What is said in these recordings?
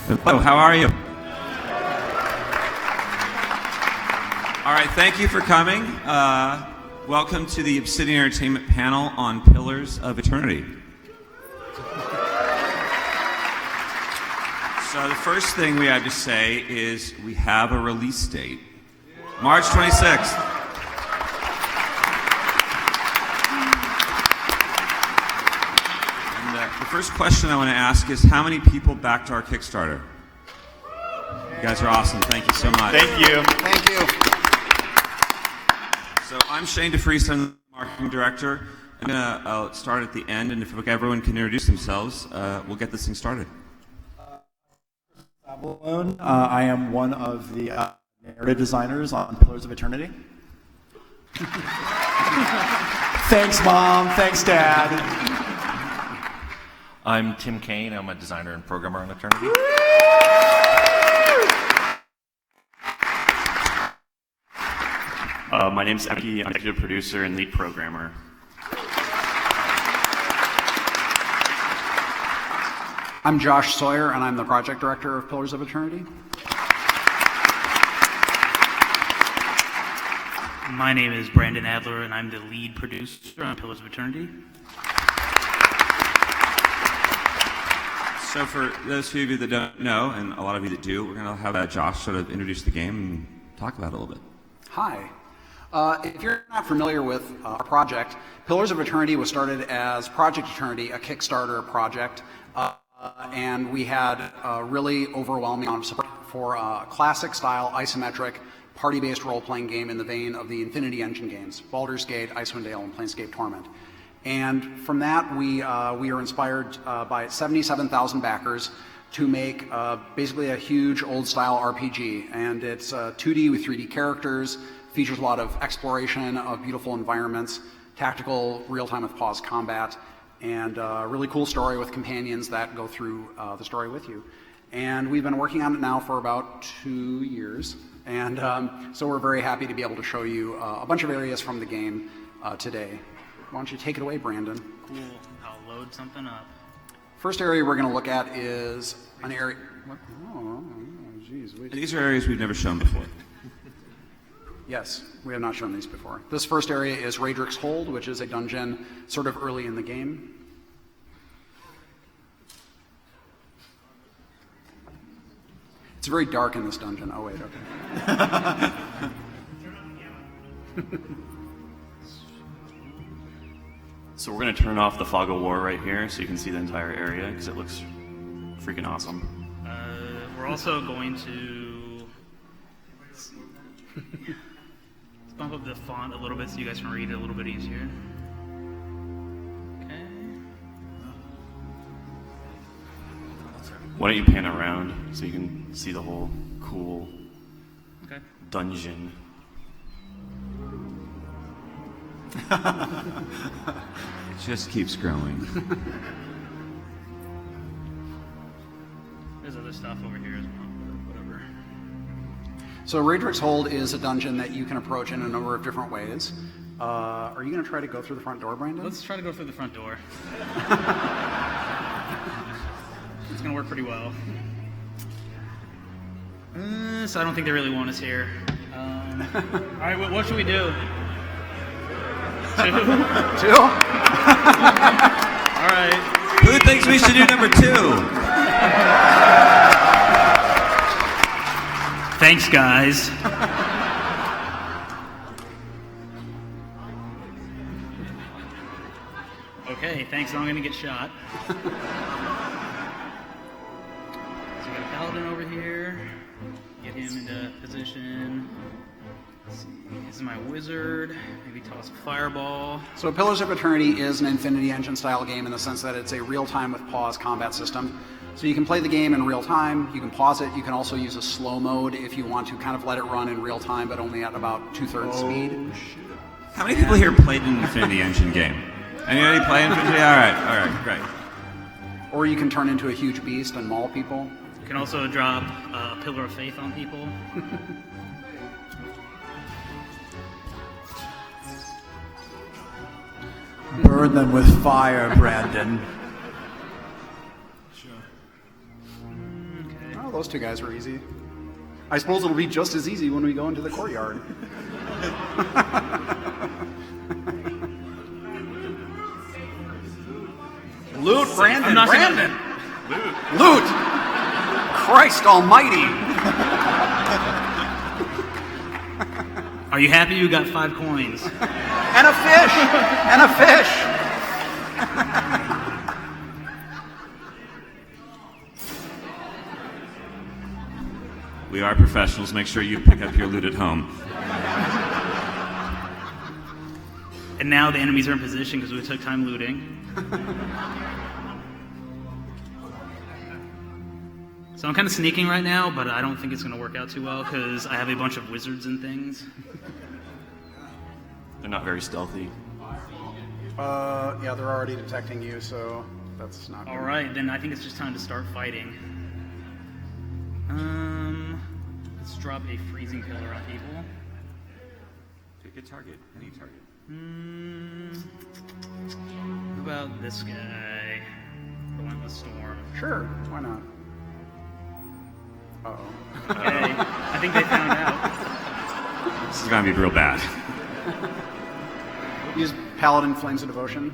Hello, how are you? All right, thank you for coming. Welcome to the Obsidian Entertainment panel on Pillars of Eternity. So the first thing we have to say is we have a release date. March 26th. The first question I want to ask is, how many people backed our Kickstarter? You guys are awesome. Thank you so much. Thank you. Thank you. So I'm Shane DeFries, I'm the marketing director. I'm going to start at the end, and if everyone can introduce themselves, we'll get this thing started. I am one of the narrative designers on Pillars of Eternity. Thanks, Mom. Thanks, Dad. I'm Tim Kane. I'm a designer and programmer on Eternity. My name's Emke. I'm executive producer and lead programmer. I'm Josh Sawyer, and I'm the project director of Pillars of Eternity. My name is Brandon Adler, and I'm the lead producer on Pillars of Eternity. So for those of you that don't know, and a lot of you that do, we're going to have Josh sort of introduce the game and talk about it a little bit. Hi. If you're not familiar with our project, Pillars of Eternity was started as Project Eternity, a Kickstarter project, and we had a really overwhelming amount of support for a classic-style, isometric, party-based role-playing game in the vein of the Infinity Engine games, Baldur's Gate, Icewind Dale, and Planescape Torment. And from that, we are inspired by 77,000 backers to make basically a huge old-style RPG. And it's 2D with 3D characters, features a lot of exploration of beautiful environments, tactical, real-time with pause combat, and a really cool story with companions that go through the story with you. And we've been working on it now for about 2 years. And so we're very happy to be able to show you a bunch of areas from the game today. Why don't you take it away, Brandon? Cool. I'll load something up. First area we're going to look at is an area... What? Oh, geez. These are areas we've never shown before. Yes, we have not shown these before. This first area is Raedric's Hold, which is a dungeon sort of early in the game. It's very dark in this dungeon. Oh, wait, okay. So we're going to turn off the fog of war right here so you can see the entire area because it looks freaking awesome. We're also going to let's bump up the font a little bit so you guys can read it a little bit easier. Okay. Why don't you pan around so you can see the whole cool dungeon? It just keeps growing. There's other stuff over here as well. Whatever. So Raedric's Hold is a dungeon that you can approach in a number of different ways. Are you going to try to go through the front door, Brandon? Let's try to go through the front door. It's going to work pretty well. So I don't think they really want us here. All right, what should we do? Two? All right. Who thinks we should do number 2? Thanks, guys. Okay, thanks. Now I'm gonna get shot. So we got a paladin over here. Get him into position. Let's see. This is my wizard. Maybe toss a fireball. So Pillars of Eternity is an Infinity Engine style game in the sense that it's a real-time with pause combat system. So you can play the game in real time, you can pause it, you can also use a slow mode if you want to kind of let it run in real time, but only at about 2/3 speed. Shit. How many people here played an Infinity Engine game? Anybody play Infinity? All right, great. Or you can turn into a huge beast and maul people. You can also drop a pillar of faith on people. Burn them with fire, Brandon. Oh, Oh, those two guys were easy. I suppose it'll be just as easy when we go into the courtyard. Loot, Brandon! I'm not gonna- Brandon! Loot! Christ almighty! Are you happy you got 5 coins? And a fish! And a fish! We are professionals. Make sure you pick up your loot at home. And now the enemies are in position because we took time looting. So I'm kind of sneaking right now, but I don't think it's going to work out too well because I have a bunch of wizards and things. They're not very stealthy. Yeah, they're already detecting you, so that's not good. All right, then I think it's just time to start fighting. Let's drop a freezing pillar on people. Pick a target. Any target. What about this guy? Relentless Storm. Sure, why not? Uh-oh. Okay, I think they found out. This is going to be real bad. Use Paladin Flames of Devotion.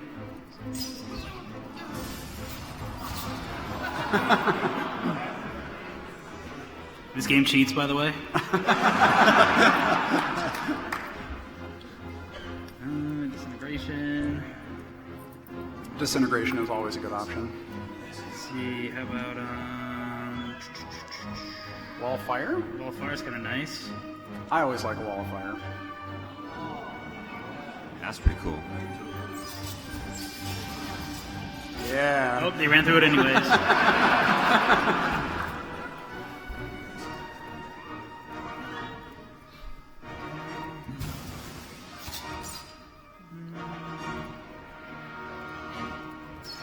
This game cheats, by the way. Disintegration. Disintegration is always a good option. Let's see, how about Wall of Fire? Wall of Fire's kind of nice. I always like a Wall of Fire. That's pretty cool. Yeah. Oh, they ran through it anyways.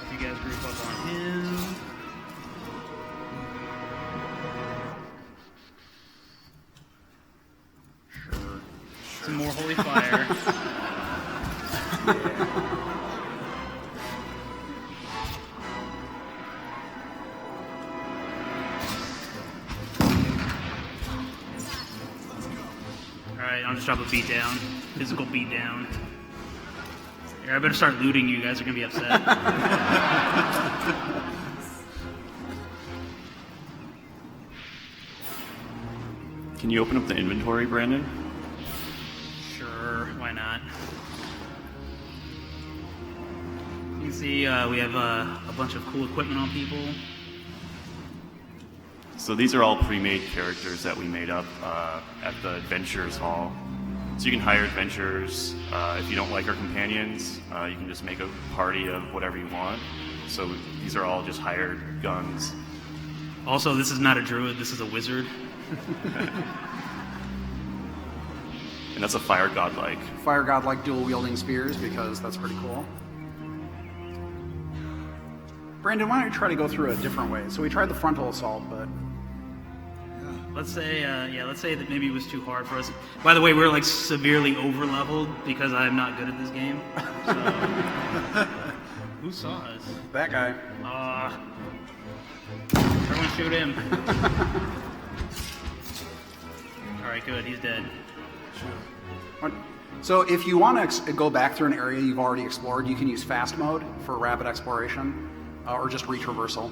If you guys group up on him. Sure. Some more holy fire. Alright, I'll just drop a beat down. Physical beat down. Here, I better start looting. You guys are gonna be upset. Can you open up the inventory, Brandon? Sure, why not? You can see we have a bunch of cool equipment on people. So these are all pre-made characters that we made up at the Adventures Hall. So you can hire adventurers. If you don't like our companions, you can just make a party of whatever you want. So these are all just hired guns. Also, this is not a druid, this is a wizard. And that's a fire godlike. Fire God like dual wielding spears because that's pretty cool. Brandon, why don't you try to go through a different way? So we tried the frontal assault, but Let's say, let's say that maybe it was too hard for us. By the way, we're like severely over-leveled because I'm not good at this game. So, who saw us? that guy. Everyone shoot him. All right, good. He's dead. So if you want to go back through an area you've already explored, you can use fast mode for rapid exploration, or just retraversal.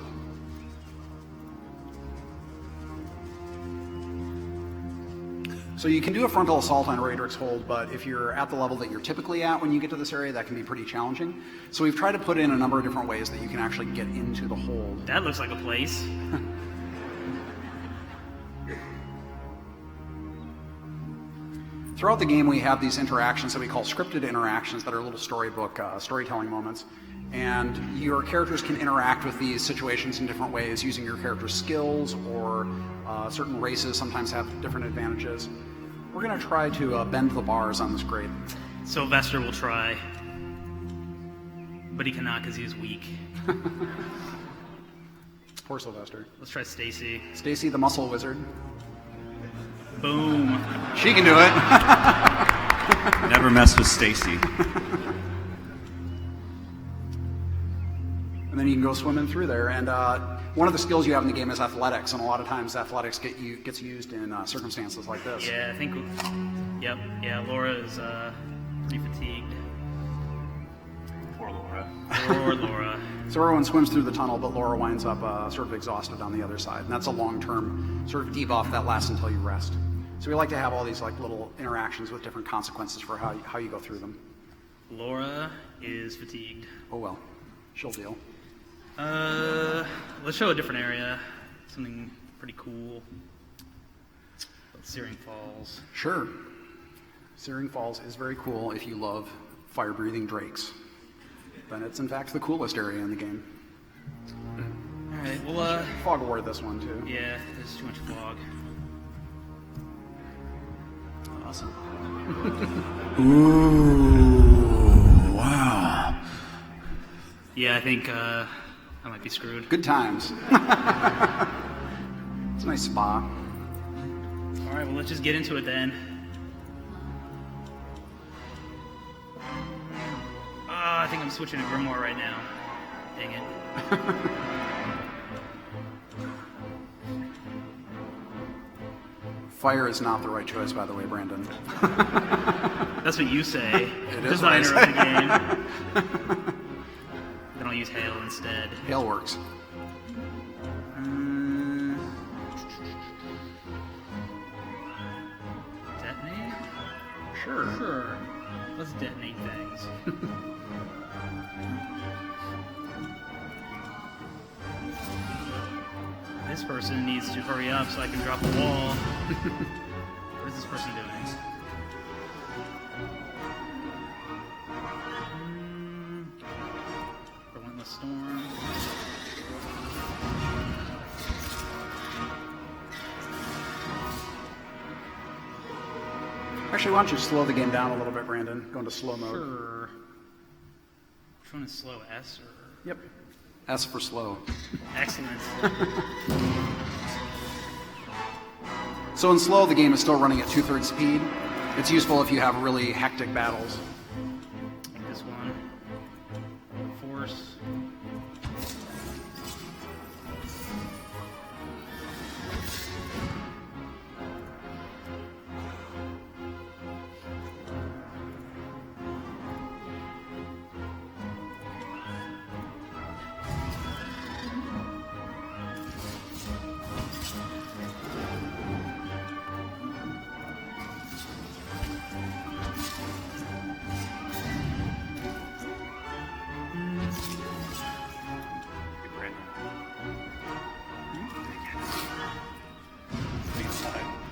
So you can do a frontal assault on Raedric's Hold, but if you're at the level that you're typically at when you get to this area, that can be pretty challenging. So we've tried to put in a number of different ways that you can actually get into the hold. That looks like a place. Throughout the game, we have these interactions that we call scripted interactions that are little storybook, storytelling moments. And your characters can interact with these situations in different ways using your character's skills, or certain races sometimes have different advantages. We're going to try to bend the bars on this grade. Sylvester will try. But he cannot because he is weak. Poor Sylvester. Let's try Stacy. Stacy, the muscle wizard. Boom. She can do it. Never mess with Stacy. And then you can go swimming through there. And one of the skills you have in the game is athletics, and a lot of times athletics gets used in circumstances like this. Yeah, I think. Yep. Yeah, Laura is pretty fatigued. Poor Laura. Poor Laura. So everyone swims through the tunnel, but Laura winds up sort of exhausted on the other side. And that's a long-term sort of debuff that lasts until you rest. So we like to have all these like little interactions with different consequences for how you go through them. Laura is fatigued. Oh well, she'll deal. Let's show a different area. Something pretty cool. Searing Falls. Sure. Searing Falls is very cool if you love fire-breathing drakes. Then it's in fact the coolest area in the game. All right. Well, Fog award this one too. yeah, there's too much fog. Awesome. Ooh, wow. Yeah, I think I might be screwed. Good times. It's a nice spa. All right. Well, let's just get into it then. I think I'm switching to Grimoire right now. Dang it. Fire is not the right choice, by the way, Brandon. That's what you say. It is what I Designer of the game. Then I'll use hail instead. Hail works. Detonate? Sure. Let's detonate things. This person needs to hurry up so I can drop the wall. What is this person doing? Relentless Storm. Actually, why don't you slow the game down a little bit, Brandon? Go into slow mode. Sure. Which one is slow? S or? Yep. S for slow. Excellent. So in slow, the game is still running at 2/3 speed. It's useful if you have really hectic battles. Like this one. Force.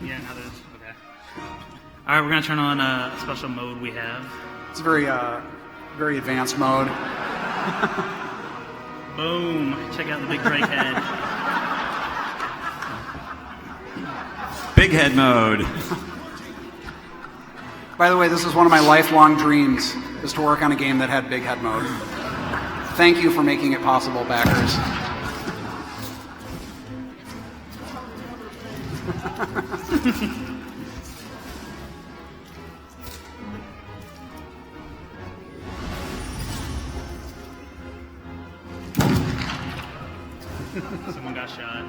Yeah, now there's okay. All right, we're gonna turn on a special mode we have. It's a very advanced mode. Boom! Check out the big Drake head. Big head mode. By the way, this is one of my lifelong dreams, is to work on a game that had big head mode. Thank you for making it possible, backers. Someone got shot.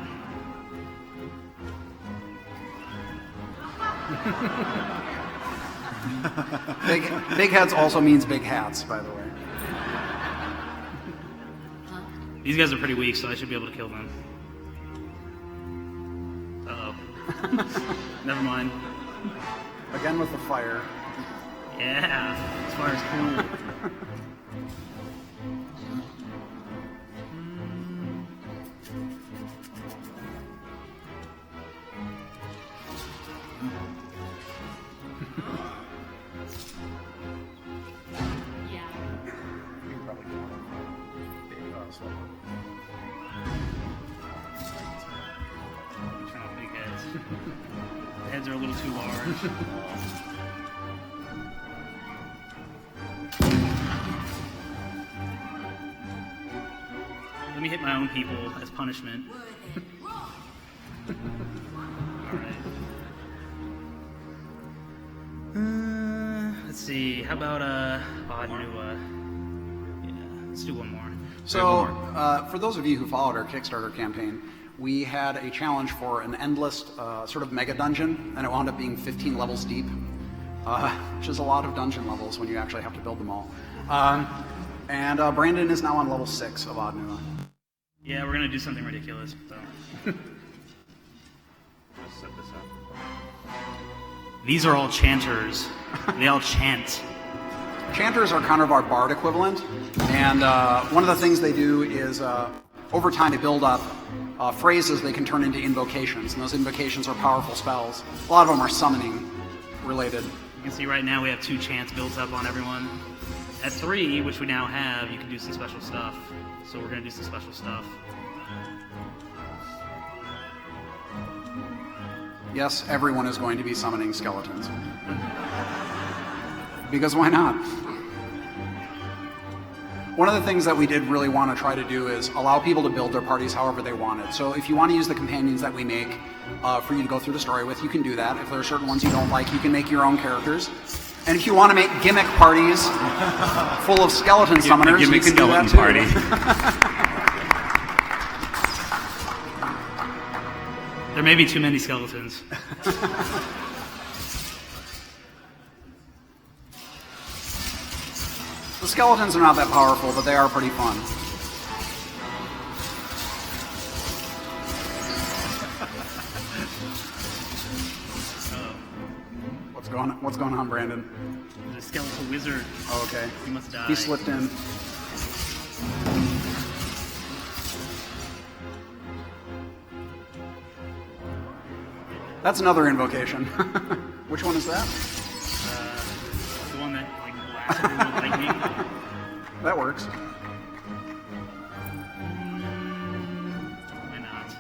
Big heads also means big hats, by the way. These guys are pretty weak, so I should be able to kill them. Uh-oh. Never mind. Again with the fire. Yeah, this fire's cool. Turn off big heads. The heads are a little too large. Let me hit my own people as punishment. Alright. Let's see. How about yeah, let's do one more. So, for those of you who followed our Kickstarter campaign, we had a challenge for an endless sort of mega dungeon, and it wound up being 15 levels deep, which is a lot of dungeon levels when you actually have to build them all. And Brandon is now on level 6 of Odd Nua. Yeah, we're gonna do something ridiculous. So. Let's set this up. These are all chanters. They all chant. Chanters are kind of our bard equivalent, and one of the things they do is over time they build up phrases they can turn into invocations, and those invocations are powerful spells. A lot of them are summoning related. You can see right now we have 2 chants built up on everyone. At 3, which we now have, you can do some special stuff. So we're gonna do some special stuff. Yes, everyone is going to be summoning skeletons. Because why not? One of the things that we did really want to try to do is allow people to build their parties however they want it. So if you want to use the companions that we make for you to go through the story with, you can do that. If there are certain ones you don't like, you can make your own characters. And if you want to make gimmick parties full of skeleton summoners, you can do that too. Party. There may be too many skeletons. The skeletons are not that powerful, but they are pretty fun. What's going on, Brandon? There's a skeletal wizard. Oh, okay. He must die. He slipped in. That's another invocation. Which one is that? The one that like blasts everyone with lightning. That works. Why not?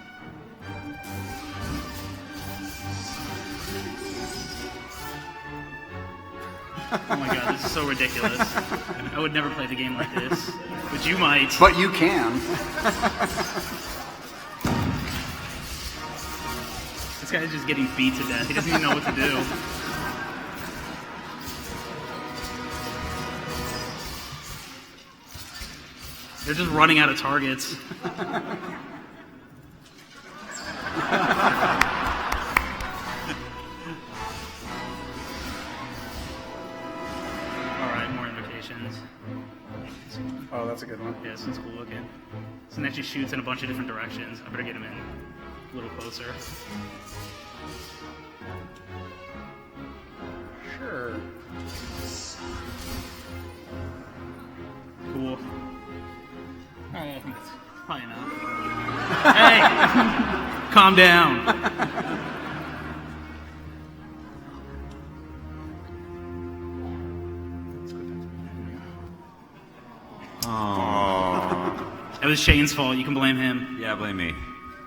Oh my god, this is so ridiculous. I would never play the game like this. But you might. But you can. This guy's just getting beat to death. He doesn't even know what to do. They're just running out of targets. Alright, more invocations. Oh, that's a good one. Yeah, this one's cool looking. This one actually shoots in a bunch of different directions. I better get him in a little closer. Sure. Cool. Alright, I think that's probably enough. Hey! Calm down. It was Shane's fault. You can blame him. Yeah, blame me.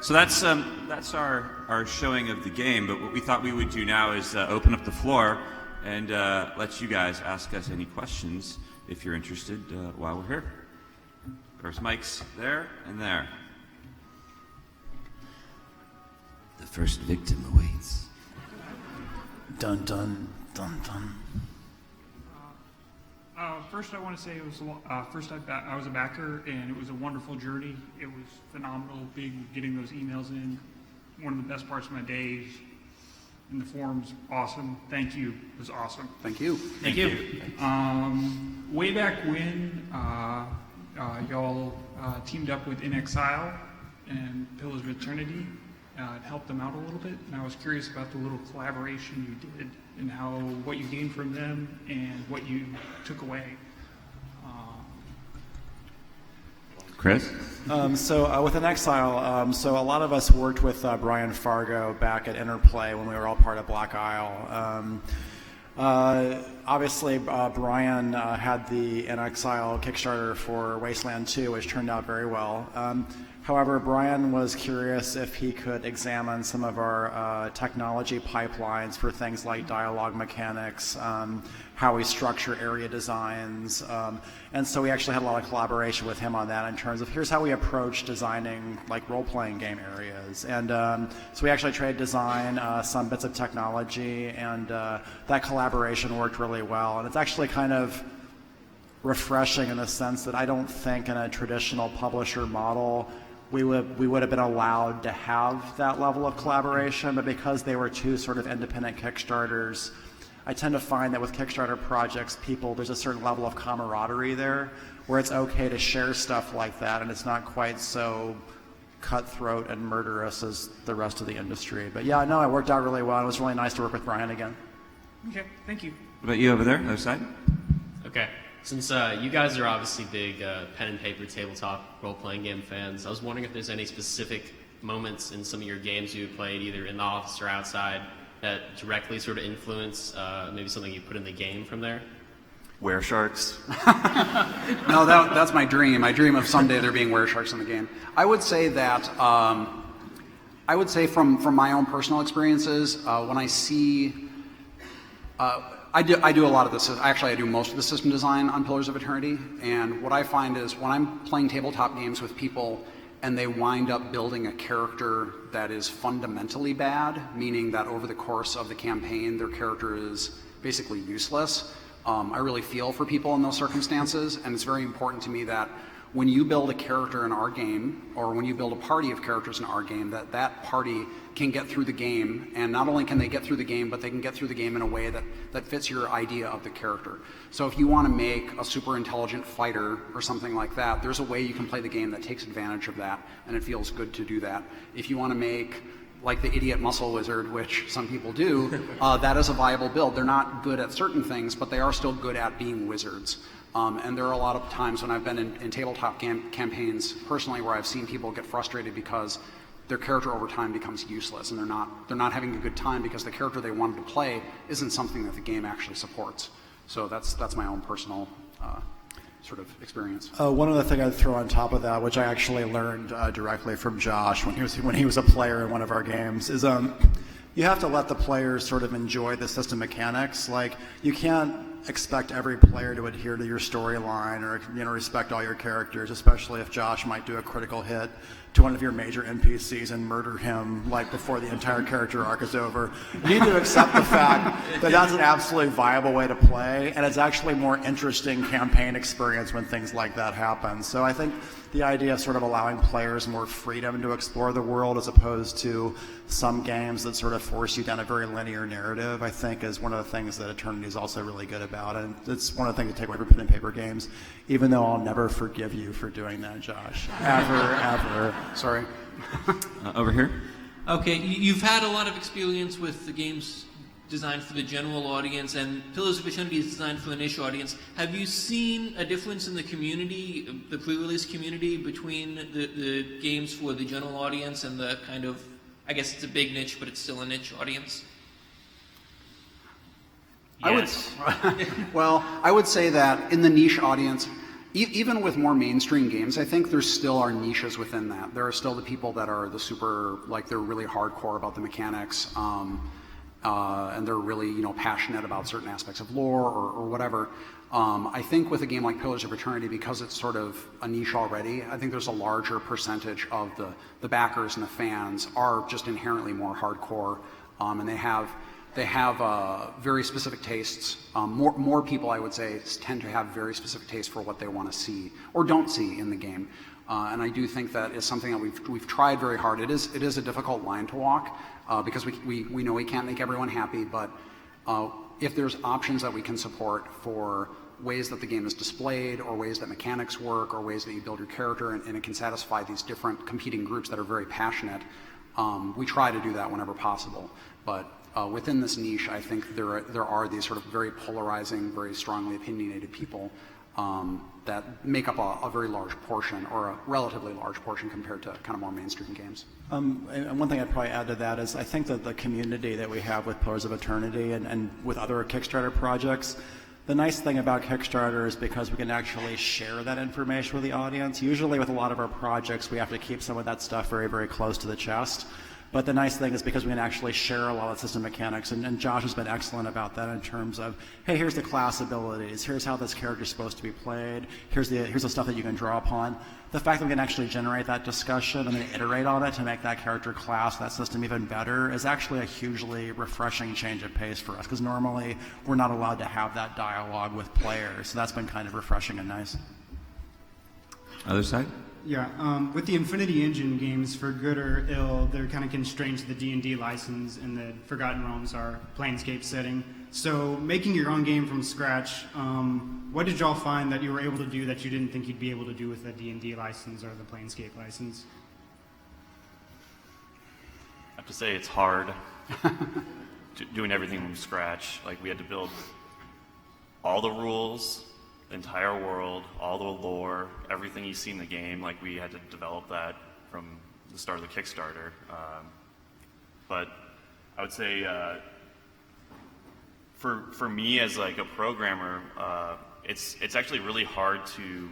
So that's our showing of the game. But what we thought we would do now is open up the floor and let you guys ask us any questions if you're interested while we're here. There's mics there and there. The first victim awaits. Dun dun dun dun. First, I want to say it was I was a backer, and it was a wonderful journey. It was phenomenal, getting those emails in. One of the best parts of my days. And the forums, awesome. Thank you. It was awesome. Thank you. Thank you. Way back when y'all teamed up with In Exile and Pillars of Eternity, it helped them out a little bit, and I was curious about the little collaboration you did and what you gained from them and what you took away. Chris? So with An Exile, so a lot of us worked with Brian Fargo back at Interplay when we were all part of Black Isle. Obviously, Brian had the In Exile Kickstarter for Wasteland 2, which turned out very well. However, Brian was curious if he could examine some of our technology pipelines for things like dialogue mechanics, how we structure area designs, and so we actually had a lot of collaboration with him on that in terms of here's how we approach designing like role-playing game areas. And so we actually tried to design some bits of technology, and that collaboration worked really well. And it's actually kind of refreshing in the sense that I don't think in a traditional publisher model we would have been allowed to have that level of collaboration, but because they were two sort of independent Kickstarters, I tend to find that with Kickstarter projects, there's a certain level of camaraderie there where it's okay to share stuff like that, and it's not quite so cutthroat and murderous as the rest of the industry. But yeah, no, it worked out really well. It was really nice to work with Brian again. Okay, thank you. What about you over there, other side? Okay. Since you guys are obviously big pen and paper tabletop role-playing game fans, I was wondering if there's any specific moments in some of your games you played, either in the office or outside, that directly sort of influence maybe something you put in the game from there? Weresharks. No, that's my dream. I dream of someday there being weresharks in the game. I would say that, from my own personal experiences, when I see, I do a lot of this. Actually, I do most of the system design on Pillars of Eternity. And what I find is when I'm playing tabletop games with people and they wind up building a character that is fundamentally bad, meaning that over the course of the campaign their character is basically useless, I really feel for people in those circumstances, and it's very important to me that when you build a character in our game, or when you build a party of characters in our game, that party can get through the game, and not only can they get through the game, but they can get through the game in a way that fits your idea of the character. So if you want to make a super intelligent fighter or something like that, there's a way you can play the game that takes advantage of that, and it feels good to do that. If you want to make like the idiot muscle wizard, which some people do, that is a viable build. They're not good at certain things, but they are still good at being wizards. And there are a lot of times when I've been in tabletop campaigns personally where I've seen people get frustrated because their character over time becomes useless, and they're not having a good time because the character they wanted to play isn't something that the game actually supports. So that's my own personal sort of experience. One other thing I'd throw on top of that, which I actually learned directly from Josh when he was a player in one of our games, is you have to let the players sort of enjoy the system mechanics. Like, you can't expect every player to adhere to your storyline or respect all your characters, especially if Josh might do a critical hit to one of your major NPCs and murder him like before the entire character arc is over. You need to accept the fact that that's an absolutely viable way to play, and it's actually a more interesting campaign experience when things like that happen. So I think the idea of sort of allowing players more freedom to explore the world as opposed to some games that sort of force you down a very linear narrative, I think is one of the things that Eternity is also really good about. And it's one of the things to take away from pen and paper games, even though I'll never forgive you for doing that, Josh. Ever. Sorry. Over here. Okay, you've had a lot of experience with the games designed for the general audience, and Pillars of Eternity is designed for a niche audience. Have you seen a difference in the community, the pre-release community, between the games for the general audience and the kind of, I guess it's a big niche, but it's still a niche audience? Yes. I would say that in the niche audience, even with more mainstream games, I think there still are niches within that. There are still the people that are the super, like they're really hardcore about the mechanics, and they're really passionate about certain aspects of lore or whatever. I think with a game like Pillars of Eternity, because it's sort of a niche already, I think there's a larger percentage of the backers and the fans are just inherently more hardcore, and they have very specific tastes. More people, I would say, tend to have very specific tastes for what they want to see or don't see in the game. And I do think that is something that we've tried very hard. It is a difficult line to walk because we know we can't make everyone happy, but if there's options that we can support for ways that the game is displayed or ways that mechanics work or ways that you build your character and it can satisfy these different competing groups that are very passionate, we try to do that whenever possible. But within this niche, I think there are these sort of very polarizing, very strongly opinionated people that make up a very large portion, or a relatively large portion compared to kind of more mainstream games. And one thing I'd probably add to that is I think that the community that we have with Pillars of Eternity and with other Kickstarter projects, the nice thing about Kickstarter is because we can actually share that information with the audience. Usually with a lot of our projects, we have to keep some of that stuff very, very close to the chest. But the nice thing is because we can actually share a lot of system mechanics, and Josh has been excellent about that in terms of, hey, here's the class abilities, here's how this character is supposed to be played, here's the stuff that you can draw upon. The fact that we can actually generate that discussion and then iterate on it to make that character class, that system even better is actually a hugely refreshing change of pace for us, because normally we're not allowed to have that dialogue with players. So that's been kind of refreshing and nice. Other side? Yeah, with the Infinity Engine games, for good or ill, they're kind of constrained to the D&D license, and the Forgotten Realms are Planescape setting. So making your own game from scratch, what did y'all find that you were able to do that you didn't think you'd be able to do with the D&D license or the Planescape license? I have to say it's hard doing everything from scratch. Like, we had to build all the rules, the entire world, all the lore, everything you see in the game. Like, we had to develop that from the start of the Kickstarter. But I would say for me as like a programmer, it's actually really hard to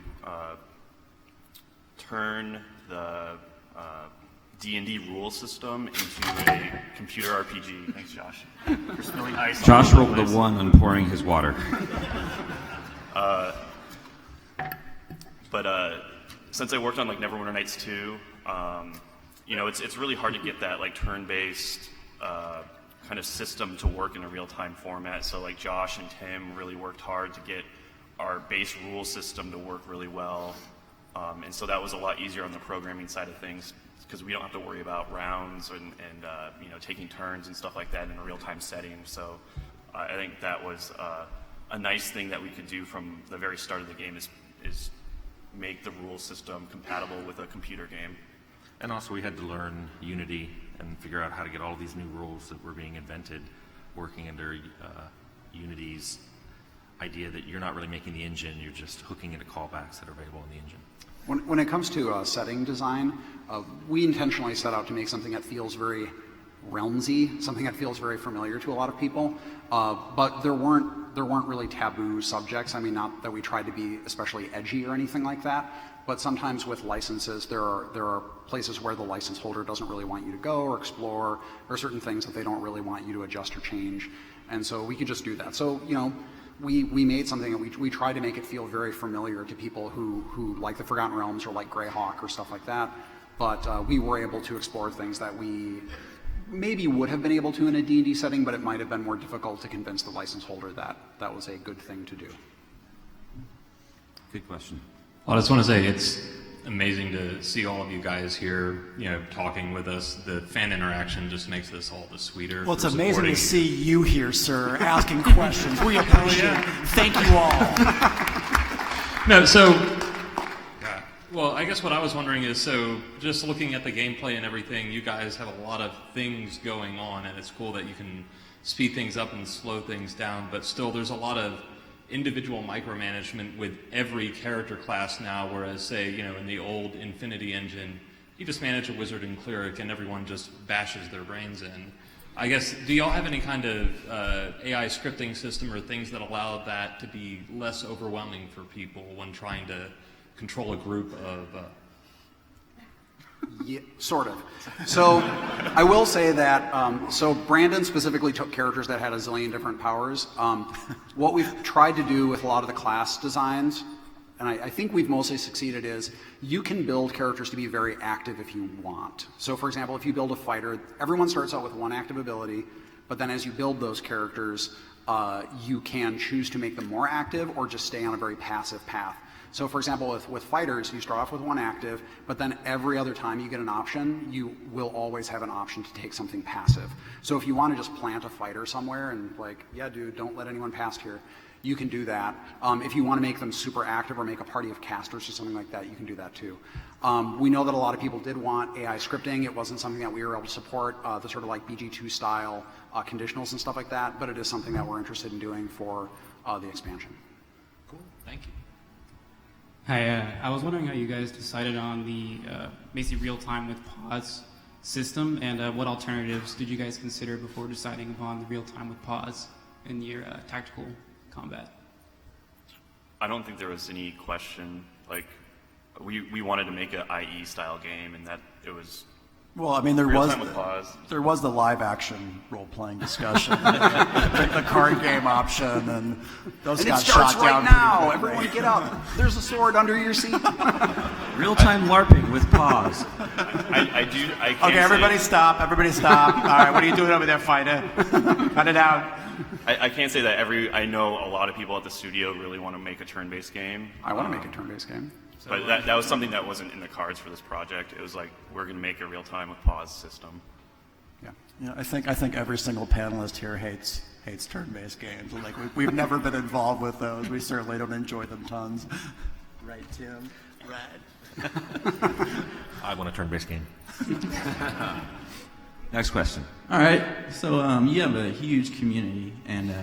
turn the D&D rule system into a computer RPG. Thanks, Josh. For spilling ice. Josh rolled the 1 on pouring his water. But since I worked on like Neverwinter Nights 2, you know, it's really hard to get that like turn-based kind of system to work in a real-time format. So like Josh and Tim really worked hard to get our base rule system to work really well, and so that was a lot easier on the programming side of things, because we don't have to worry about rounds and you know, taking turns and stuff like that in a real-time setting. So I think that was a nice thing that we could do from the very start of the game, is make the rule system compatible with a computer game. And also we had to learn Unity and figure out how to get all these new rules that were being invented working under Unity's idea that you're not really making the engine, you're just hooking into callbacks that are available in the engine. When it comes to setting design, we intentionally set out to make something that feels very realmsy, something that feels very familiar to a lot of people, but there weren't really taboo subjects. I mean, not that we tried to be especially edgy or anything like that, but sometimes with licenses, there are places where the license holder doesn't really want you to go or explore, or certain things that they don't really want you to adjust or change, and so we could just do that. So, you know, we made something that we tried to make it feel very familiar to people who like the Forgotten Realms or like Greyhawk or stuff like that, but we were able to explore things that we maybe would have been able to in a D&D setting, but it might have been more difficult to convince the license holder that that was a good thing to do. Good question. Well, I just want to say it's amazing to see all of you guys here, you know, talking with us. The fan interaction just makes this all the sweeter. Well, it's amazing to see you here, sir, asking questions. We appreciate it. Thank you all. No, so, well, I guess what I was wondering is, so just looking at the gameplay and everything, you guys have a lot of things going on, and it's cool that you can speed things up and slow things down, but still there's a lot of individual micromanagement with every character class now, whereas, say, you know, in the old Infinity Engine, you just manage a wizard and cleric and everyone just bashes their brains in. I guess, do y'all have any kind of AI scripting system or things that allow that to be less overwhelming for people when trying to control a group of... Yeah, sort of. So I will say that, so Brandon specifically took characters that had a zillion different powers. What we've tried to do with a lot of the class designs, and I think we've mostly succeeded, is you can build characters to be very active if you want. So for example, if you build a fighter, everyone starts out with one active ability, but then as you build those characters, you can choose to make them more active or just stay on a very passive path. So for example, with fighters, you start off with one active, but then every other time you get an option, you will always have an option to take something passive. So if you want to just plant a fighter somewhere and like, yeah, dude, don't let anyone past here, you can do that. If you want to make them super active or make a party of casters or something like that, you can do that too. We know that a lot of people did want AI scripting. It wasn't something that we were able to support, the sort of like BG2 style conditionals and stuff like that, but it is something that we're interested in doing for the expansion. Cool, thank you. Hi, I was wondering how you guys decided on the basically real-time with pause system, and what alternatives did you guys consider before deciding upon the real-time with pause in your tactical combat? I don't think there was any question. Like, we wanted to make an IE style game, and that it was Well, I mean, there Real was time with pause. there was the live action role playing discussion, the card game option, and those And it got starts shot right down now. pretty quickly. Everyone get up. There's a sword under your seat. Real-time LARPing with pause. I can't Okay, everybody say, stop. Everybody stop. All right, what are you doing over there, fighter? Cut it out. I can't say that I know a lot of people at the studio really want to make a turn-based game. I want to make a turn-based game. But that was something that wasn't in the cards for this project. It was like, we're going to make a real-time with pause system. Yeah, I think every single panelist here hates turn-based games. Like we've never been involved with those. We certainly don't enjoy them tons. Right, Tim? Right. I want a turn-based game. Next question. All right. So you have a huge community, and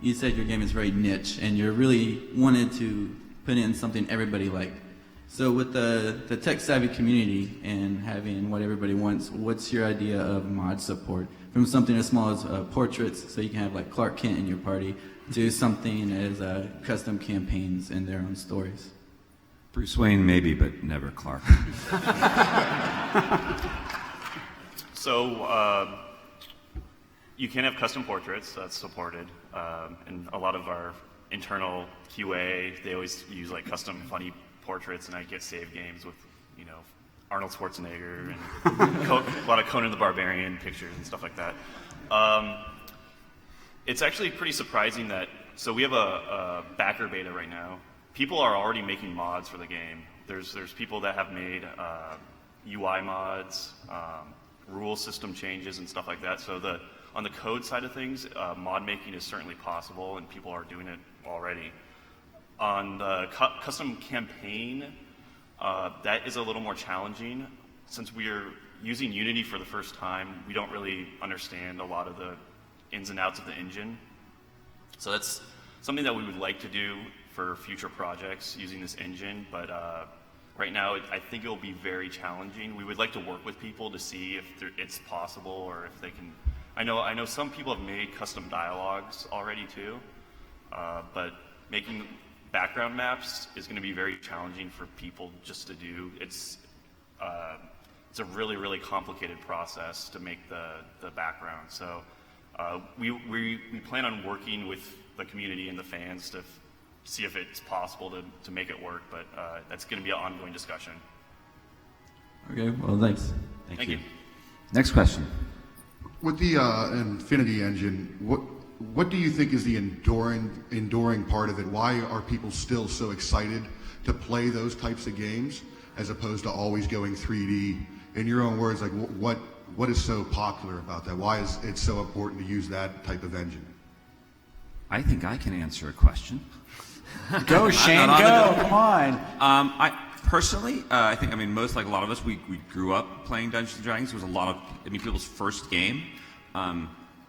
you said your game is very niche, and you really wanted to put in something everybody liked. So with the tech-savvy community and having what everybody wants, what's your idea of mod support? From something as small as portraits, so you can have like Clark Kent in your party, to something as custom campaigns and their own stories. Bruce Wayne, maybe, but never Clark. So you can have custom portraits, that's supported. And a lot of our internal QA, they always use like custom funny portraits, and I get save games with, Arnold Schwarzenegger and a lot of Conan the Barbarian pictures and stuff like that. It's actually pretty surprising that, so we have a backer beta right now. People are already making mods for the game. There's people that have made UI mods, rule system changes and stuff like that. So on the code side of things, mod making is certainly possible, and people are doing it already. On the custom campaign, that is a little more challenging. Since we're using Unity for the first time, we don't really understand a lot of the ins and outs of the engine. So that's something that we would like to do for future projects using this engine, but right now I think it will be very challenging. We would like to work with people to see if it's possible, or if they can. I know some people have made custom dialogues already too, but making background maps is going to be very challenging for people just to do. It's a really, really complicated process to make the background. So we plan on working with the community and the fans to see if it's possible to make it work, but that's going to be an ongoing discussion. Okay, well, thanks. Thank you. Next question. With the Infinity engine, what do you think is the enduring part of it? Why are people still so excited to play those types of games as opposed to always going 3D? In your own words, like what is so popular about that? Why is it so important to use that type of engine? I think I can answer a question. Go, Shane, go. Come on. I personally, I think, most, like a lot of us, we grew up playing Dungeons & Dragons. It was a lot of, people's first game. And,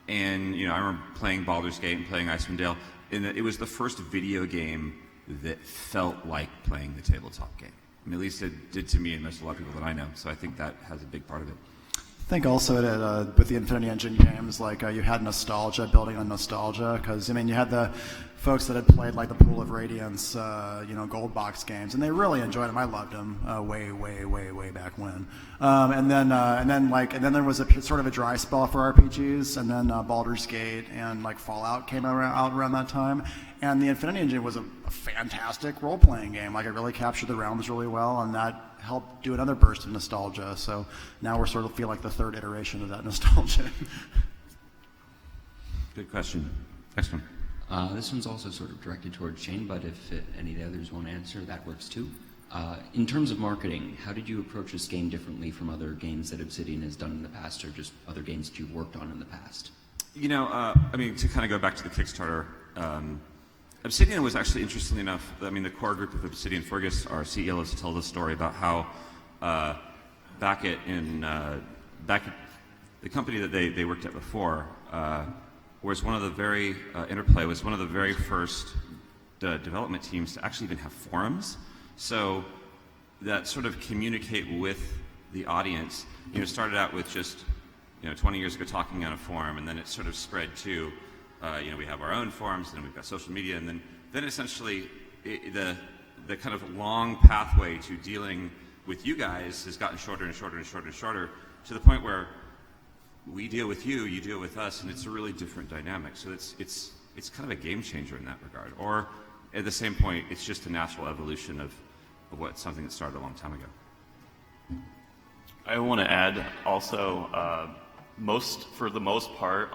I remember playing Baldur's Gate and playing Icewind Dale. And it was the first video game that felt like playing the tabletop game. At least it did to me and most a lot of people that I know. So I think that has a big part of it. I think also that with the Infinity Engine games, like you had nostalgia, building on nostalgia, because you had the folks that had played like the Pool of Radiance, gold box games, and they really enjoyed them. I loved them way back when. And then there was a sort of a dry spell for RPGs, and then Baldur's Gate and like Fallout came out around that time. And the Infinity Engine was a fantastic role-playing game. Like it really captured the realms really well, and that helped do another burst of nostalgia. So now we're sort of feel like the third iteration of that nostalgia. Good question. Next one. This one's also sort of directed towards Shane, but if any of the others want to answer, that works too. In terms of marketing, how did you approach this game differently from other games that Obsidian has done in the past, or just other games that you've worked on in the past? To kind of go back to the Kickstarter, Obsidian was actually, interestingly enough, the core group of Obsidian, Fergus, our CEO, has told a story about how back at the company that they worked at before, was one of the very, Interplay was one of the very first development teams to actually even have forums. So that sort of communicate with the audience, started out with just, 20 years ago talking on a forum, and then it sort of spread to, we have our own forums, and then we've got social media, and then essentially the kind of long pathway to dealing with you guys has gotten shorter and shorter and shorter and shorter to the point where we deal with you, you deal with us, and it's a really different dynamic. So it's kind of a game changer in that regard. Or at the same point, it's just a natural evolution of something that started a long time ago. I want to add also, for the most part,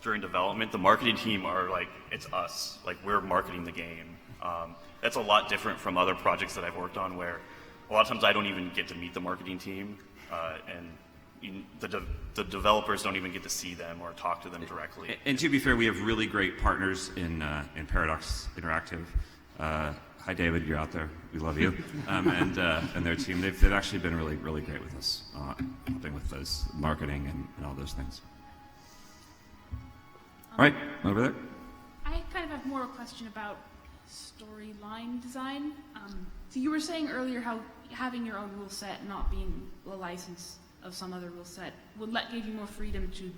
during development, the marketing team are like, it's us. Like, we're marketing the game. That's a lot different from other projects that I've worked on, where a lot of times I don't even get to meet the marketing team, and the developers don't even get to see them or talk to them directly. And to be fair, we have really great partners in Paradox Interactive. Hi, David, you're out there. We love you. And their team. They've actually been really, really great with us, helping with those marketing and all those things. All right, over there. I kind of have more a question about storyline design. So you were saying earlier how having your own rule set, not being a license of some other rule set, would give you more freedom to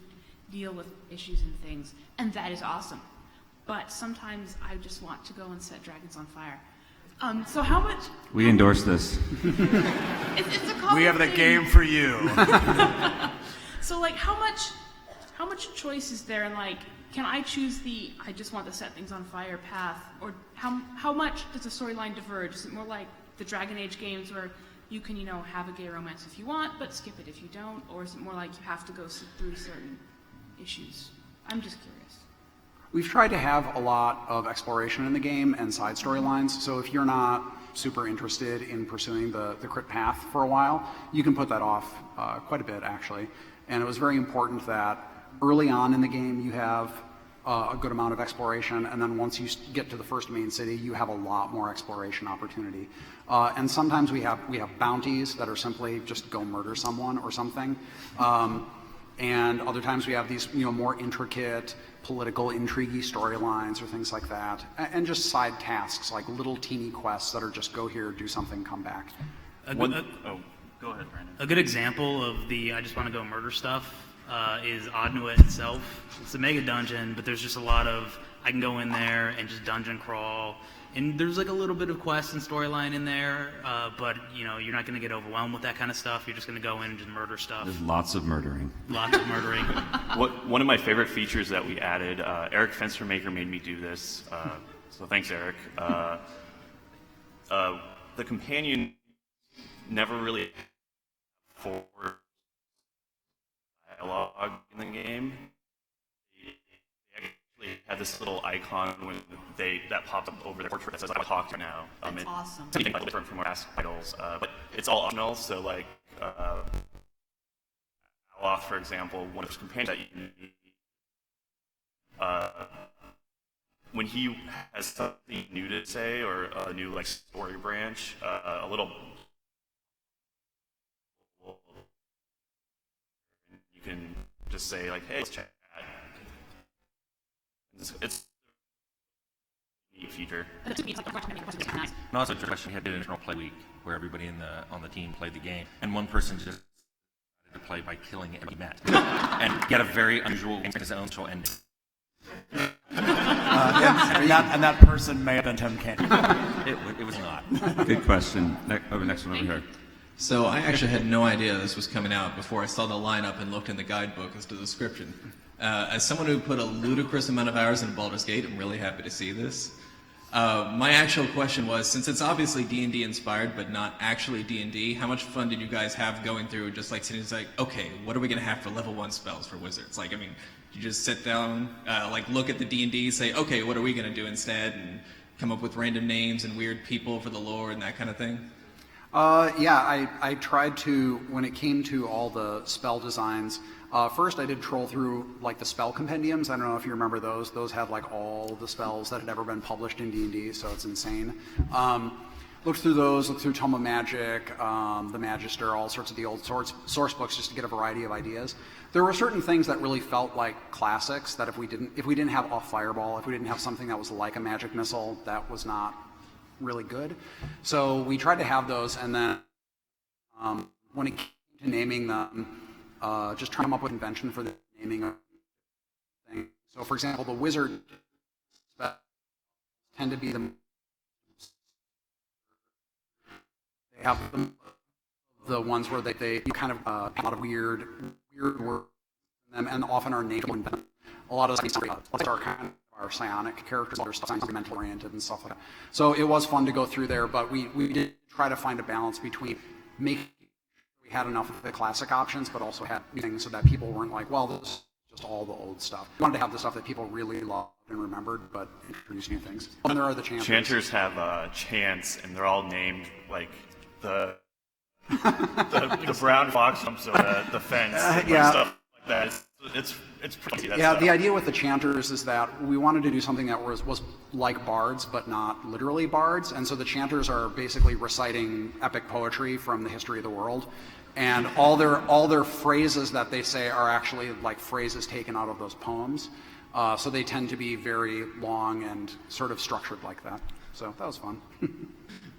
deal with issues and things, and that is awesome. But sometimes I just want to go and set dragons on fire. So how much? We endorse this. It's a common We have the thing. game for you. So like, how much choice is there? And like, can I choose I just want to set things on fire path, or how much does the storyline diverge? Is it more like the Dragon Age games where you can, have a gay romance if you want, but skip it if you don't? Or is it more like you have to go through certain issues? I'm just curious. We've tried to have a lot of exploration in the game and side storylines, so if you're not super interested in pursuing the crit path for a while, you can put that off quite a bit, actually. And it was very important that early on in the game you have a good amount of exploration, and then once you get to the first main city, you have a lot more exploration opportunity. And sometimes we have bounties that are simply just go murder someone or something. And other times we have these more intricate political intriguey storylines or things like that, and just side tasks like little teeny quests that are just go here, do something, come back. Go ahead, Brandon. A good example of the I just want to go murder stuff is Oddnuit itself. It's a mega dungeon, but there's just a lot of, I can go in there and just dungeon crawl, and there's like a little bit of quest and storyline in there, but you're not going to get overwhelmed with that kind of stuff. You're just going to go in and just murder stuff. There's lots of murdering. Lots of murdering. One of my favorite features that we added, Eric Fenstermaker made me do this, so thanks, Eric. The companion never really forward dialogue in the game. They actually had this little icon that popped up over their portrait that says, "I talk to you now." That's awesome. It's something different from our past titles, but it's all optional. So, like, Aloth, for example, one of his companions that you need, when he has something new to say or a new story branch, a little. You can just say "Hey, let's chat." It's a neat feature. And also, a question, we had an internal play week where everybody on the team played the game, and one person just decided to play by killing everybody met, and he had a very unusual game, his own show ending. And that person may have been Tim Kaine. It was not. Good question. Next one over here. So I actually had no idea this was coming out before I saw the lineup and looked in the guidebook as to the description. As someone who put a ludicrous amount of hours in Baldur's Gate, I'm really happy to see this. My actual question was, since it's obviously D&D inspired, but not actually D&D, how much fun did you guys have going through just like sitting okay, what are we going to have for level 1 spells for wizards? You just sit down, look at the D&D, say, okay, what are we going to do instead, and come up with random names and weird people for the lore and that kind of thing? I tried to, when it came to all the spell designs, first I did troll through the spell compendiums. I don't know if you remember those. Those had all the spells that had ever been published in D&D, so it's insane. Looked through those, looked through Tome of Magic, the Magister, all sorts of the old source books just to get a variety of ideas. There were certain things that really felt like classics that if we didn't have a fireball, if we didn't have something that was like a magic missile, that was not really good. So we tried to have those, and then when it came to naming them, just trying to come up with invention for the naming of things. So for example, the wizard spells tend to be they have the ones where they kind of a lot of weird words in them, and often are named. A lot of are kind of our psionic characters, are science-mentally oriented and stuff like that. So it was fun to go through there, but we did try to find a balance between making sure we had enough of the classic options, but also had things so that people weren't like, well, this is just all the old stuff. We wanted to have the stuff that people really loved and remembered, but introduce new things. And there are the chanters. Chanters have chants, and they're all named like the brown fox jumps over the fence, and stuff like that. It's pretty. The idea with the chanters is that we wanted to do something that was like bards, but not literally bards, and so the chanters are basically reciting epic poetry from the history of the world, and all their phrases that they say are actually like phrases taken out of those poems, so they tend to be very long and sort of structured like that. So that was fun.